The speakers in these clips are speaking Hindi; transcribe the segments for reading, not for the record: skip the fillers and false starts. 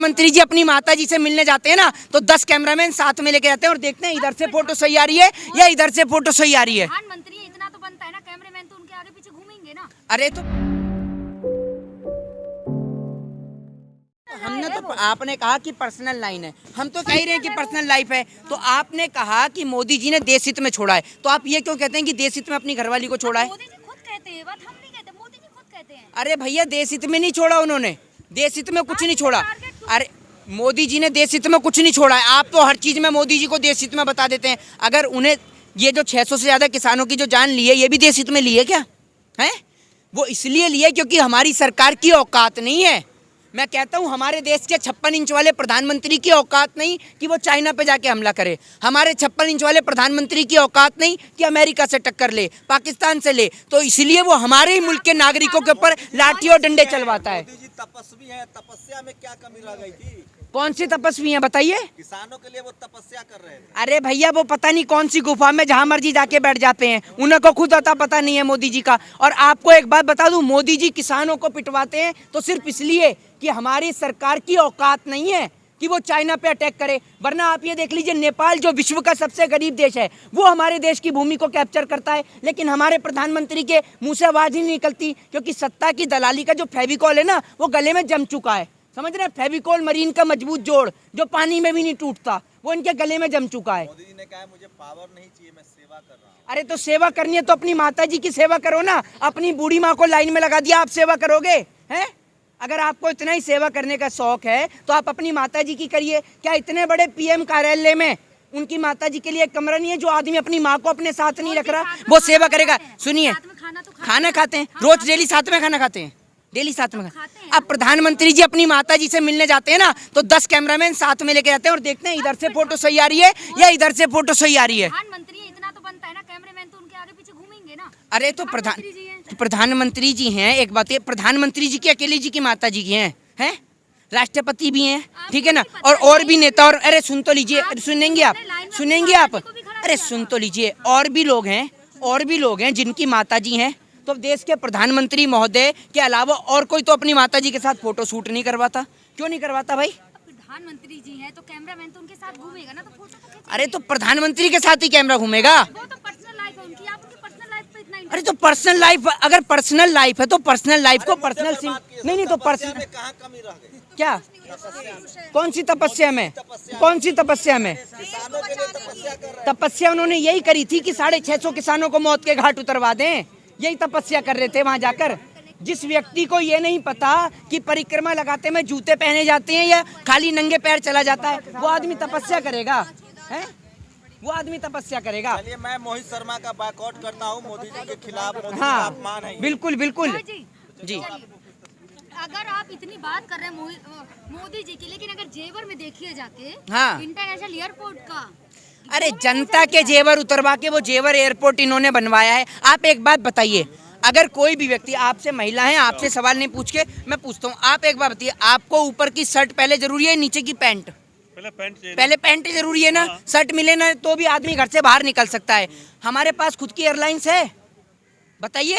प्रधानमंत्री जी अपनी माता जी से मिलने जाते हैं ना तो 10 कैमरामैन साथ में लेके जाते हैं और देखते हैं इधर से फोटो सही आ रही है या इधर से फोटो सही आ रही है। प्रधानमंत्री इतना तो बनता है ना, कैमरामैन तो उनके आगे पीछे घूमेंगे ना। अरे तो हमने तो आपने कहा कि पर्सनल लाइन है, हम तो कह रहे हैं कि पर्सनल लाइफ है। तो आपने कहा कि मोदी जी ने देश हित में छोड़ा है, तो आप ये क्यों कहते हैं कि देश हित में अपनी घरवाली को छोड़ा है? मोदी जी खुद कहते हैं, बात हम नहीं कहते, मोदी जी खुद कहते हैं। अरे भैया देश हित में नहीं छोड़ा उन्होंने, देश हित में कुछ नहीं छोड़ा। अरे मोदी जी ने देश हित में कुछ नहीं छोड़ा है। आप तो हर चीज में मोदी जी को देश हित में बता देते हैं। अगर उन्हें ये जो 600 से ज्यादा किसानों की जो जान ली है ये भी देश हित में ली है क्या है? वो इसलिए लिए क्योंकि हमारी सरकार की औकात नहीं है। मैं कहता हूं हमारे देश के 56 इंच वाले प्रधानमंत्री की औकात नहीं कि वो चाइना पे जाके हमला करे। हमारे 56 इंच वाले प्रधानमंत्री की औकात नहीं कि अमेरिका से टक्कर ले, पाकिस्तान से ले। तो इसलिए वो हमारे ही मुल्क के नागरिकों के ऊपर लाठी और डंडे चलवाता है। मोदी जी तपस्वी है, तपस्या में क्या कमी रह गई थी? कौन सी तपस्वी हैं बताइए? किसानों के लिए वो तपस्या कर रहे थे। अरे भैया वो पता नहीं कौन सी गुफा में जहां मर्जी जाके बैठ जाते हैं, उन्हें को खुद अता पता नहीं है मोदी जी का। और आपको एक बात बता दूं, मोदी जी किसानों को पिटवाते हैं तो सिर्फ इसलिए कि हमारी सरकार की औकात नहीं है कि वो चाइना पे अटैक करे। वरना आप ये देख लीजिए, नेपाल जो विश्व का सबसे गरीब देश है वो हमारे देश की भूमि को कैप्चर करता है, लेकिन हमारे प्रधानमंत्री के मुंह से आवाज ही नहीं निकलती क्योंकि सत्ता की दलाली का जो फेविकॉल है ना वो गले में जम चुका है। समझ रहे हैं? फेविकॉल मरीन का मजबूत जोड़ जो पानी में भी नहीं टूटता, वो इनके गले में जम चुका है। मोदी जी ने कहा मुझे पावर नहीं चाहिए, मैं सेवा कर रहा हूँ। अरे तो सेवा करनी है तो अपनी माता जी की सेवा करो ना। अपनी बूढ़ी माँ को लाइन में लगा दिया, आप सेवा करोगे हैं? अगर आपको इतना ही सेवा करने का शौक है तो आप अपनी माता जी की करिए। क्या इतने बड़े पीएम कार्यालय में उनकी माता जी के लिए एक कमरा नहीं है? जो आदमी अपनी माँ को अपने साथ नहीं रख रहा वो सेवा करेगा? सुनिए, खाना खाते हैं रोज, डेली साथ में खाना खाते हैं, डेली साथ में खाते हैं। अब प्रधानमंत्री जी अपनी माता जी से मिलने जाते हैं ना तो 10 कैमरामैन साथ में लेके जाते हैं और देखते हैं इधर से फोटो सही आ रही है या इधर से फोटो सही आ रही है। प्रधानमंत्री इतना तो बनता है ना, कैमरामैन तो उनके आगे पीछे घूमेंगे ना। अरे तो प्रधानमंत्री जी हैं। एक बात है, प्रधानमंत्री जी की अकेले जी की माता जी की हैं? राष्ट्रपति भी हैं, ठीक है ना, और भी नेता। और अरे सुन तो लीजिए, सुनेंगे आप, सुनेंगे आप, अरे सुन तो लीजिए, और भी लोग हैं जिनकी माता जी हैं। तो देश के प्रधानमंत्री महोदय के अलावा और कोई तो अपनी माता जी के साथ फोटो शूट नहीं करवाता? क्यों नहीं करवाता भाई? प्रधानमंत्री जी हैं तो कैमरामैन तो उनके साथ घूमेगा ना, तो फोटो तो खींचेगा। अरे तो प्रधानमंत्री के साथ ही कैमरा घूमेगा? वो तो पर्सनल लाइफ है उनकी, आप उनकी पर्सनल लाइफ पे इतना अरे तो पर्सनल लाइफ, अगर पर्सनल लाइफ है तो पर्सनल लाइफ को पर्सनल नहीं तो पर्सनल कहाँ कमी रह गई? क्या? कौन सी तपस्या में? कौन सी तपस्या में? किसानों के लिए तपस्या कर रहे हैं। तपस्या उन्होंने यही करी थी कि 650 किसानों को मौत के घाट उतरवा दें। यही तपस्या कर रहे थे वहां जाकर। जिस व्यक्ति को ये नहीं पता कि परिक्रमा लगाते में जूते पहने जाते हैं या खाली नंगे पैर चला जाता है, वो आदमी तपस्या करेगा हैं? वो आदमी तपस्या करेगा। चलिए मैं मोहित शर्मा का बायकॉट करता हूँ मोदी जी के खिलाफ। मोदी जी का हाँ अपमान है ये। बिल्कुल बिल्कुल जी। अगर आप इतनी बात कर रहे हैं मोदी जी की, लेकिन अगर जेवर में देखिए जाके हाँ। इंटरनेशनल एयरपोर्ट का, अरे जनता के जेवर उतरवा के वो जेवर एयरपोर्ट इन्होंने बनवाया है। आप एक बात बताइए, अगर कोई भी व्यक्ति, आपसे महिला है, आपसे सवाल नहीं पूछ के मैं पूछता हूँ, आप एक बात बताइए, आपको ऊपर की शर्ट पहले जरूरी है नीचे की पैंट? पहले पैंट जरूरी है ना। शर्ट मिले ना तो भी आदमी घर से बाहर निकल सकता है। हमारे पास खुद की एयरलाइंस है? बताइए,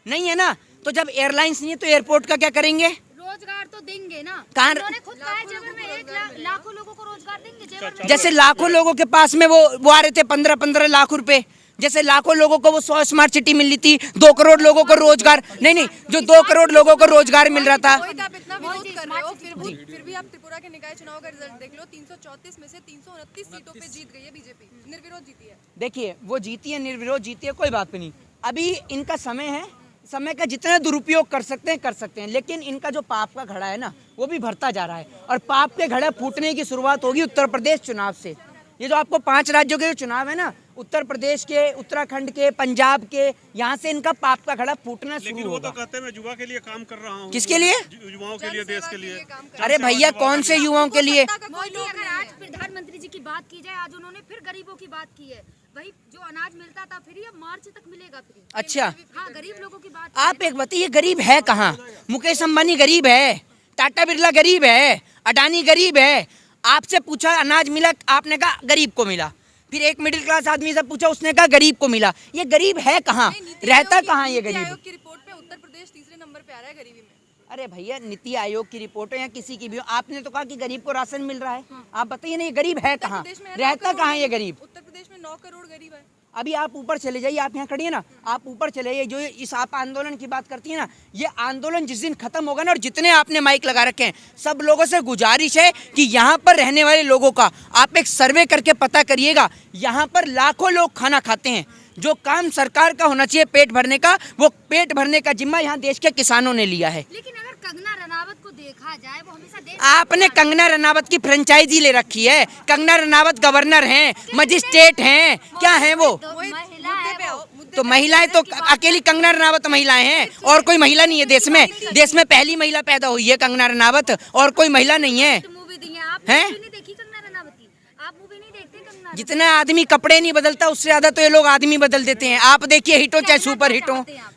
नहीं है ना। तो जब एयरलाइंस नहीं है तो एयरपोर्ट का क्या करेंगे? रोजगार तो देंगे ना। कहाँ? उन्होंने खुद कहा है जेवर में लाखों लोगों को रोजगार देंगे जेवर में। जैसे लाखों लोगों के पास में वो आ रहे थे 15-15 लाख रुपए, जैसे लाखों लोगों को वो 100 स्मार्ट सिटी मिल रही थी, 2 करोड़ लोगों को रोजगार, नहीं जो 2 करोड़ लोगों को रोजगार मिल रहा था। आप इतना विरोध कर रहे हो, फिर भी आप त्रिपुरा के निकाय चुनाव का रिजल्ट देख लो। 334 में से 329 सीटों पे जीत गई है बीजेपी, निर्विरोध जीती है। देखिए वो जीती है, निर्विरोध जीती है, कोई बात नहीं। अभी इनका समय है, समय का जितना दुरुपयोग कर सकते हैं, लेकिन इनका जो पाप का घड़ा है ना वो भी भरता जा रहा है और पाप के घड़े फूटने की शुरुआत होगी उत्तर प्रदेश चुनाव से। ये जो आपको 5 राज्यों के जो चुनाव है ना, उत्तर प्रदेश के, उत्तराखंड के, पंजाब के, यहाँ से इनका पाप का घड़ा फूटना शुरू होगा। वो तो कहते हैं मैं युवा के लिए काम कर रहा हूँ। किसके लिए? युवाओं के लिए, देश के लिए। अरे भैया कौन से युवाओं के लिए? मोदी, अगर आज प्रधानमंत्री जी की बात की जाए, आज उन्होंने फिर गरीबों की बात की है। वही जो अनाज मिलता था फ्री, अब मार्च तक मिलेगा फ्री। अच्छा, हाँ, गरीब लोगों की बात। आप एक बताइए, गरीब है कहाँ? मुकेश अंबानी गरीब है, टाटा बिरला गरीब है, अडानी गरीब है। आपसे पूछा अनाज मिला, आपने कहा गरीब को मिला। फिर एक मिडिल क्लास आदमी से पूछा, उसने कहा गरीब को मिला। ये गरीब है कहाँ? रहता कहाँ ये गरीब? आयोग की रिपोर्ट पे उत्तर प्रदेश तीसरे नंबर पे आ रहा है गरीबी में। अरे भैया नीति आयोग की रिपोर्ट हो या किसी की भी हो, आपने तो कहा कि गरीब को राशन मिल रहा है। आप बताइए ना ये गरीब है कहाँ, रहता कहाँ है ये गरीब? उत्तर प्रदेश में 9 करोड़ गरीब है। अभी आप ऊपर चले जाइए, आप यहाँ खड़ी है ना, आप ऊपर चले जाइए, जो इस आप आंदोलन की बात करती है ना, ये आंदोलन जिस दिन खत्म होगा ना, और जितने आपने माइक लगा रखे हैं सब लोगों से गुजारिश है कि यहाँ पर रहने वाले लोगों का आप एक सर्वे करके पता करिएगा। यहाँ पर लाखों लोग खाना खाते हैं। जो काम सरकार का होना चाहिए पेट भरने का, वो पेट भरने का जिम्मा यहाँ देश के किसानों ने लिया है। लेकिन अगर कंगना रनावत को देखा जाए, वो हमेशा देश आपने कंगना रनावत की फ्रेंचाइजी ले रखी है। कंगना रनावत गवर्नर हैं, मजिस्ट्रेट हैं, क्या हैं वो? महिला है वो। तो महिलाएं तो अकेली कंगना रनावत महिलाएं हैं, और कोई महिला नहीं है देश में। देश में पहली महिला पैदा हुई है कंगना रनावत, और कोई महिला नहीं है। मूवी दी है आप, हैं? मूवी नहीं देखी कंगना रनावत की? आप मूवी नहीं देखते कंगना? जितना आदमी कपड़े नहीं बदलता उससे ज्यादा तो ये लोग आदमी बदल देते हैं। आप देखिए हिट हो चाहे सुपर हिट हो,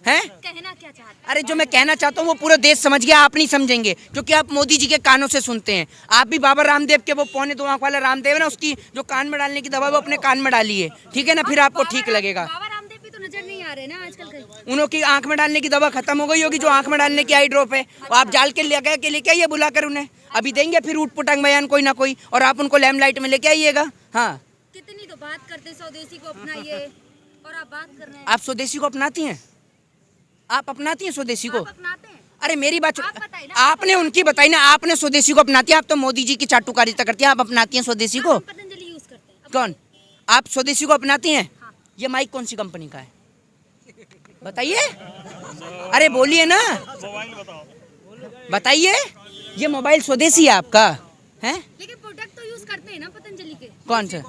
हैं? कहना क्या चाहते हैं? अरे जो मैं कहना चाहता हूँ वो पूरा देश समझ गया, आप नहीं समझेंगे क्योंकि आप मोदी जी के कानों से सुनते हैं। आप भी बाबा रामदेव के वो 2.25 आंख वाला रामदेव है ना, उसकी जो कान में डालने की दवा वो अपने कान में डालिए, ठीक है ना, फिर आपको ठीक लगेगा। बाबा रामदेव भी तो नजर नहीं आ रहे ना आजकल कहीं। उनकी आंख में डालने की दवा खत्म हो गई होगी, जो आंख में डालने की आई ड्रॉप है, वो आप जाल के लेके आइए, बुलाकर उन्हें अभी देंगे फिर ऊट पुटांग बयान कोई ना कोई, और आप उनको लैम्पलाइट में लेके आइएगा। हाँ, कितनी तो बात करते स्वदेशी को अपनाइए, और आप बात कर रहे हैं। आप स्वदेशी को अपनाती हैं? आप अपनाती हैं स्वदेशी को? आप अपनाते हैं? अरे मेरी बात आप बताइए ना। आपने उनकी बताई ना, आपने स्वदेशी को अपनाती है। आप तो मोदी जी की चाटुकारिता करती हैं, आप अपनाती हैं स्वदेशी को? हम पतंजलि यूज करते हैं। कौन? आप स्वदेशी को अपनाती हैं? हाँ। ये माइक कौन सी कंपनी का है बताइए? अरे बोलिए ना, मोबाइल बताओ। बताइए। ये मोबाइल स्वदेशी है आपका? है लेकिन प्रोडक्ट तो यूज करते हैं ना पतंजलि के। कौन सा?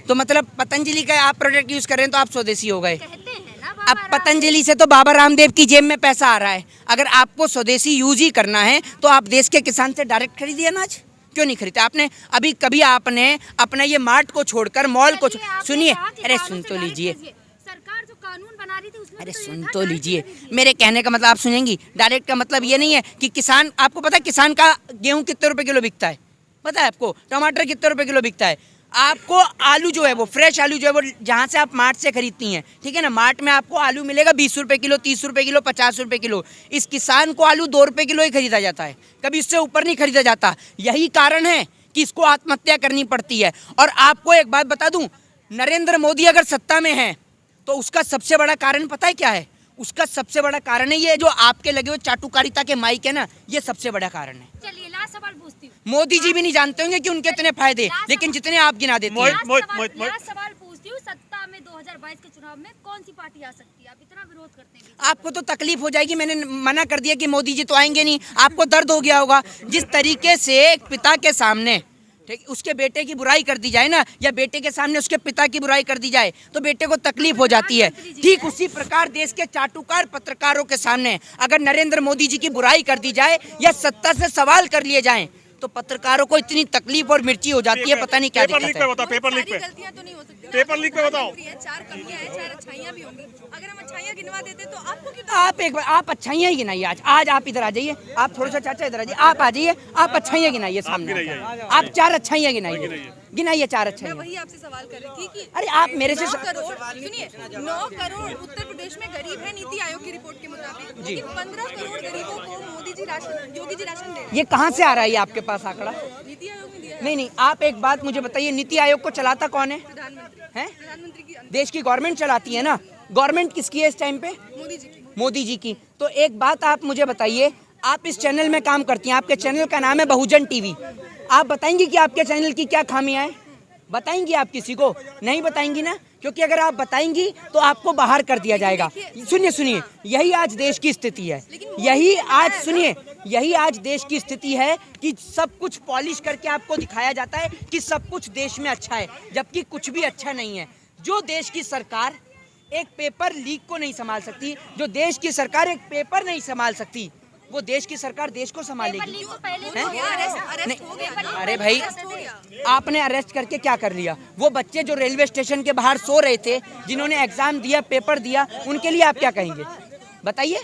तो मतलब पतंजलि का आप प्रोडक्ट यूज कर रहे हैं तो आप स्वदेशी हो गए। कहते हैं ना अब बाबा पतंजलि से तो बाबा रामदेव की जेब में पैसा आ रहा है। अगर आपको स्वदेशी यूज ही करना है तो आप देश के किसान से डायरेक्ट खरीदिए अनाज, क्यों नहीं खरीदते? आपने अभी कभी आपने अपना ये मार्ट को छोड़कर मॉल को सुनिए, अरे सुन तो लीजिए, सरकार जो कानून बना रही थी उसमें अरे तो ये सुन था, तो डायरेक्ट लीजिए, खरीदिए। मेरे कहने का मतलब आप सुनेंगी। डायरेक्ट का मतलब ये नहीं है कि किसान, आपको पता है किसान का गेहूं कितने रुपए किलो बिकता है? पता है आपको? टमाटर कितने रुपए किलो बिकता है? आपको आलू जो है वो फ्रेश आलू जो है वो जहाँ से आप मार्ट से खरीदती हैं, ठीक है ना, मार्ट में आपको आलू मिलेगा 20 रुपए किलो, 30 रुपए किलो, 50 रुपए किलो। इस किसान को आलू 2 रुपए किलो ही खरीदा जाता है, कभी इससे ऊपर नहीं खरीदा जाता। यही कारण है कि इसको आत्महत्या करनी पड़ती है। और आपको एक बात बता दूं, नरेंद्र मोदी अगर सत्ता में है तो उसका सबसे बड़ा कारण पता है क्या है? उसका सबसे बड़ा कारण है ये जो आपके लगे हुए चाटुकारिता के माइक है ना, ये सबसे बड़ा कारण है। चलिए लास्ट सवाल पूछती हूँ। मोदी जी भी नहीं जानते होंगे कि उनके इतने फायदे, लेकिन जितने आप गिना देती हैं। लास्ट सवाल पूछती हूँ, सत्ता में 2022 के चुनाव में कौन सी पार्टी आ सकती है? आप इतना विरोध करते हैं। आपको तो तकलीफ हो जाएगी, मैंने मना कर दिया कि मोदी जी तो आएंगे नहीं। आपको दर्द हो गया होगा जिस तरीके से एक पिता के सामने उसके बेटे की बुराई कर दी जाए ना, या बेटे के सामने उसके पिता की बुराई कर दी जाए तो बेटे को तकलीफ हो जाती है। ठीक उसी प्रकार देश के चाटुकार पत्रकारों के सामने अगर नरेंद्र मोदी जी की बुराई कर दी जाए या सत्ता से सवाल कर लिए जाएं तो पत्रकारों को इतनी तकलीफ और मिर्ची हो जाती है, पता नहीं क्या पेपर लीक पे बताओ, पेपर लीक पे, गलतियां तो नहीं हो सकती। पेपर लीक पे बताओ। 4 कमियां हैं, 4 अच्छाइयां भी होंगी। अगर हम अच्छाइयां गिनवा देते तो आपको क्यों? आप एक बार आप अच्छाइयाँ ही गिनाइए। आज आप इधर आ जाइए, आप थोड़ा सा चाचा इधर आ जाइए, आप आ जाइए, आप अच्छाइयाँ गिनाइए सामने, आप 4 अच्छाइयाँ गिनाइए, गिनाइए 4 मैं अच्छाइयाँ। वही आपसे सवाल कर रही थी कि अरे आप मेरे से 9 करोड़ सुनिए, 9 करोड़ उत्तर प्रदेश में गरीब है नीति आयोग की रिपोर्ट के मुताबिक, लेकिन 15 करोड़ गरीबों को मोदी जी राशन, योगी जी राशन दे रहे हैं। ये कहाँ से आ रहा है ये आपके पास आंकड़ा? नीति आयोग ने दिया है। नहीं, आप एक बात मुझे बताइए, नीति आयोग को चलाता कौन है? प्रधानमंत्री, हैं? प्रधानमंत्री की देश की गवर्नमेंट चलाती है ना। गवर्नमेंट किसकी है इस टाइम पे? मोदी जी की। मोदी जी की। तो एक बात आप मुझे बताइए, आप इस चैनल में काम करती हैं, आपके चैनल का नाम है बहुजन टीवी। आप बताएंगी कि आपके चैनल की क्या खामियां हैं? बताएंगी आप किसी को? नहीं बताएंगी ना, क्योंकि अगर आप बताएंगी तो आपको बाहर कर दिया जाएगा। सुनिए, यही आज देश की स्थिति है। यही आज देश की स्थिति है कि सब कुछ पॉलिश करके आपको दिखाया जाता है कि सब कुछ देश में अच्छा है, जबकि कुछ भी अच्छा नहीं है। जो देश की सरकार एक पेपर लीक को नहीं संभाल सकती, जो देश की सरकार एक पेपर नहीं संभाल सकती, वो देश की सरकार देश को संभालेगी? नहीं, अरे भाई आपने अरेस्ट करके क्या कर लिया? वो बच्चे जो रेलवे स्टेशन के बाहर सो रहे थे, जिन्होंने एग्जाम दिया, पेपर दिया, उनके लिए आप क्या कहेंगे? बताइए,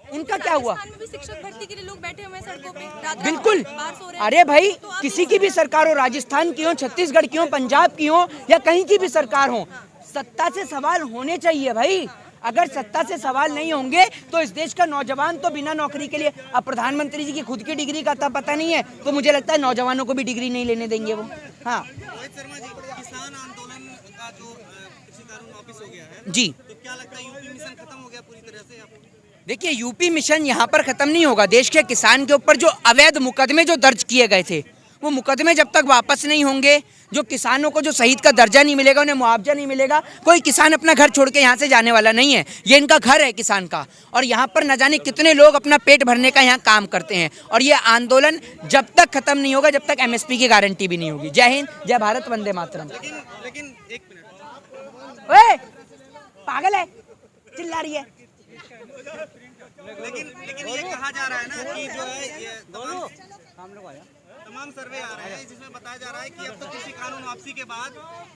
उनका क्या हुआ? राजस्थान में भी शिक्षक भर्ती के लिए लोग बैठे हुए हैं सड़कों पे, रात रात बिल्कुल। बाहर सो रहे हैं। अरे भाई तो आप किसी की भी सरकार हो, राजस्थान की हो, छत्तीसगढ़ की हो, पंजाब की हो, या कहीं की भी सरकार हो, सत्ता से सवाल होने चाहिए भाई। अगर सत्ता से सवाल नहीं होंगे तो इस देश का नौजवान तो बिना नौकरी के लिए, अब प्रधानमंत्री जी की खुद की डिग्री का तो पता नहीं है, तो मुझे लगता है नौजवानों को भी डिग्री नहीं लेने देंगे वो। हाँ रोहित शर्मा जी, किसान आंदोलन का जो कृषि कानून वापस हो गया है, जी, तो क्या लगता है यूपी मिशन खत्म हो गया पूरी तरह से? देखिए यूपी मिशन यहाँ पर खत्म नहीं होगा। देश के किसान के ऊपर जो अवैध मुकदमे जो दर्ज किए गए थे, वो मुकदमे जब तक वापस नहीं होंगे, जो किसानों को जो शहीद का दर्जा नहीं मिलेगा, उन्हें मुआवजा नहीं मिलेगा, कोई किसान अपना घर छोड़ के यहाँ से जाने वाला नहीं है। ये इनका घर है किसान का, और यहाँ पर न जाने कितने लोग अपना पेट भरने का यहाँ काम करते हैं। और ये आंदोलन जब तक खत्म नहीं होगा, जब तक एमएसपी की गारंटी भी नहीं होगी। जय हिंद, जय भारत, वंदे मातरम। लेकिन एक मिनट, ओए, पागल है, चिल्ला रही है। लेकिन ये कहा जा रहा है ना कि जो है ये तमाम सर्वे आ रहे हैं जिसमें बताया जा रहा है कि अब तो कृषि कानून वापसी के बाद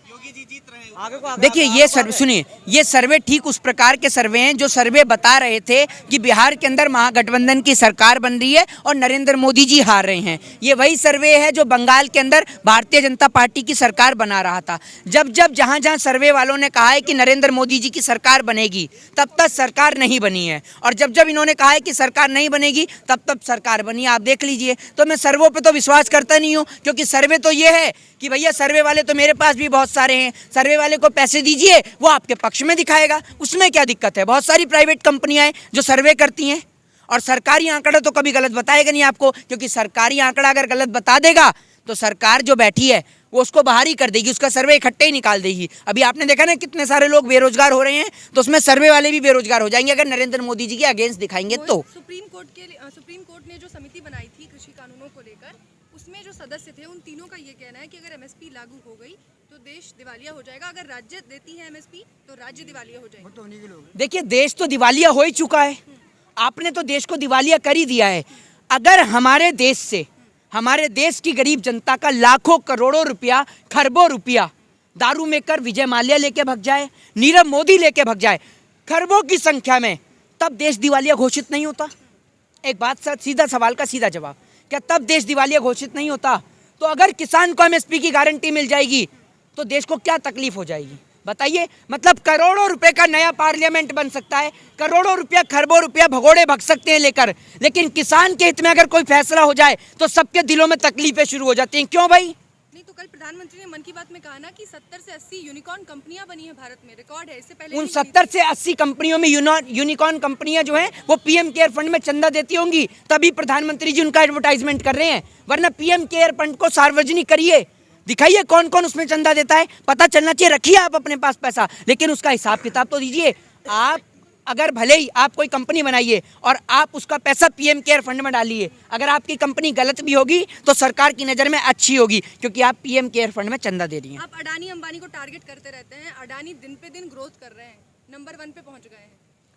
योगी जी जीत रहे हैं। देखिए ये सर्वे सुनिए, ये सर्वे ठीक उस प्रकार के सर्वे हैं जो सर्वे बता रहे थे कि बिहार के अंदर महागठबंधन की सरकार बन रही है और नरेंद्र मोदी जी हार रहे हैं। ये वही सर्वे है जो बंगाल के अंदर भारतीय जनता पार्टी की सरकार बना रहा था। जब जब जहां जहां सर्वे वालों ने कहा है कि नरेंद्र मोदी जी की सरकार बनेगी, तब तक सरकार नहीं बनी है, और जब जब इन्होंने कहा है कि सरकार नहीं बनेगी, तब तब सरकार बनी। आप देख लीजिए। तो मैं सर्वे पे तो विश्वास करता नहीं हूँ, क्योंकि सर्वे तो ये है कि भैया सर्वे वाले तो मेरे पास भी बहुत सारे हैं, सर्वे वाले को पैसे दीजिए, वो आपके पक्ष में दिखाएगा, उसमें क्या दिक्कत है। बहुत सारी प्राइवेट कंपनियां हैं जो सर्वे करती हैं, और सरकारी आंकड़ा तो कभी गलत बताएगा नहीं आपको, क्योंकि सरकारी आंकड़ा अगर गलत बता देगा तो सरकार जो बैठी है वो उसको बाहर ही कर देगी, उसका सर्वे इकट्ठे ही निकाल देगी। अभी आपने देखा ना कितने सारे लोग बेरोजगार हो रहे हैं, तो उसमें सर्वे वाले भी बेरोजगार हो जाएंगे अगर नरेंद्र मोदी जी के अगेंस्ट दिखाएंगे तो। सुप्रीम कोर्ट ने जो समिति बनाई थी कृषि कानूनों को लेकर, उसमें जो सदस्य थे उन तीनों का ये कहना है कि अगर एमएसपी लागू हो गई तो देश दिवालिया हो जाएगा। अगर राज्य देती है एमएसपी तो राज्य दिवालिया हो जाएगा। देखिए देश तो दिवालिया हो ही चुका है, आपने तो देश को दिवालिया कर ही दिया है। अगर हमारे देश से, हमारे देश की गरीब जनता का लाखों करोड़ों रुपया, खरबों रुपया दारू में कर विजय माल्या लेके भग जाए, नीरव मोदी लेके भग जाए खरबों की संख्या में, तब देश दिवालिया घोषित नहीं होता। एक बात, सीधा सवाल का सीधा जवाब, क्या तब देश दिवालिया घोषित नहीं होता? तो अगर किसान को एमएसपी की गारंटी मिल जाएगी तो देश को क्या तकलीफ हो जाएगी बताइए। मतलब करोड़ों रुपए का नया पार्लियामेंट बन सकता है, करोड़ों रुपया, खरबों रुपया भगोड़े भग सकते हैं लेकर, लेकिन किसान के हित में अगर कोई फैसला हो जाए तो सबके दिलों में तकलीफें शुरू हो जाती हैं। क्यों भाई? नहीं तो कल प्रधानमंत्री ने मन की बात में कहा ना कि 70 से 80 यूनिकॉर्न कंपनियां बनी है भारत में, रिकॉर्ड है। इससे पहले उन 70 से 80 कंपनियों में यूनिकॉर्न कंपनियां जो हैं वो पीएम केयर फंड में चंदा देती होंगी, तभी प्रधानमंत्री जी उनका एडवर्टाइजमेंट कर रहे हैं। वरना पीएम केयर फंड को सार्वजनिक करिए, दिखाइए कौन कौन उसमें चंदा देता है, पता चलना चाहिए। रखिए आप अपने पास पैसा, लेकिन उसका हिसाब किताब तो दीजिए। आप अगर भले ही आप कोई कंपनी बनाइए और आप उसका पैसा पीएम केयर फंड में डालिए, अगर आपकी कंपनी गलत भी होगी तो सरकार की नज़र में अच्छी होगी, क्योंकि आप पीएम केयर फंड में चंदा दे रही हैं। आप अडानी अंबानी को टारगेट करते रहते हैं। अडानी दिन पे दिन ग्रोथ कर रहे हैं, नंबर 1 पे पहुंच गए हैं।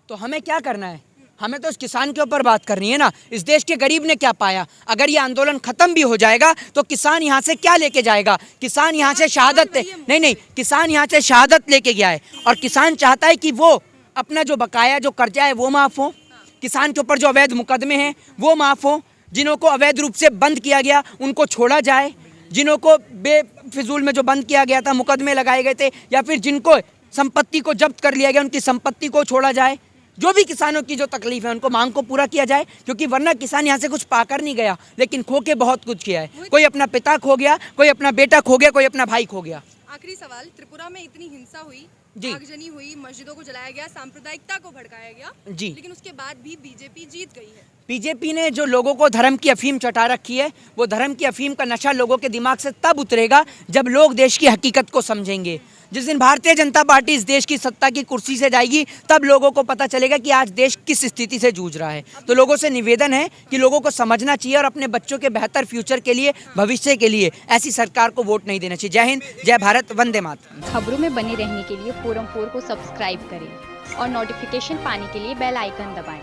तो हमें क्या करना है? हमें तो इस किसान के ऊपर बात करनी है ना। इस देश के गरीब ने क्या पाया? अगर ये आंदोलन खत्म भी हो जाएगा तो किसान यहाँ से क्या लेके जाएगा? किसान यहाँ से शहादत, नहीं, किसान यहाँ से शहादत लेके गया है, और किसान चाहता है कि वो अपना जो बकाया, जो कर्जा है वो माफ़ हो, किसान के ऊपर जो अवैध मुकदमे हैं वो माफ़ हो, जिन्हों को अवैध रूप से बंद किया गया उनको छोड़ा जाए, जिन्हों को बेफिजूल में जो बंद किया गया था, मुकदमे लगाए गए थे, या फिर जिनको संपत्ति को जब्त कर लिया गया उनकी संपत्ति को छोड़ा जाए। जो भी किसानों की जो तकलीफ है उनको मांग को पूरा किया जाए, क्योंकि वरना किसान यहाँ से कुछ पाकर नहीं गया, लेकिन खो के बहुत कुछ किया है। कोई अपना पिता खो गया, कोई अपना बेटा खो गया, कोई अपना भाई खो गया। आखिरी सवाल, त्रिपुरा में इतनी हिंसा हुई, जी, आगजनी हुई, मस्जिदों को जलाया गया, सांप्रदायिकता को भड़काया गया, जी, लेकिन उसके बाद भी बीजेपी जीत गई है। बीजेपी ने जो लोगों को धर्म की अफीम चटा रखी है, वो धर्म की अफीम का नशा लोगों के दिमाग से तब उतरेगा जब लोग देश की हकीकत को समझेंगे। जिस दिन भारतीय जनता पार्टी इस देश की सत्ता की कुर्सी से जाएगी, तब लोगों को पता चलेगा कि आज देश किस स्थिति से जूझ रहा है। तो लोगों से निवेदन है कि लोगों को समझना चाहिए और अपने बच्चों के बेहतर फ्यूचर के लिए, भविष्य के लिए ऐसी सरकार को वोट नहीं देना चाहिए। जय हिंद, जय भारत, वंदे मातरम। खबरों में बने रहने के लिए फोरम 4 को सब्सक्राइब करें और नोटिफिकेशन पाने के लिए बेल आइकन दबाएं।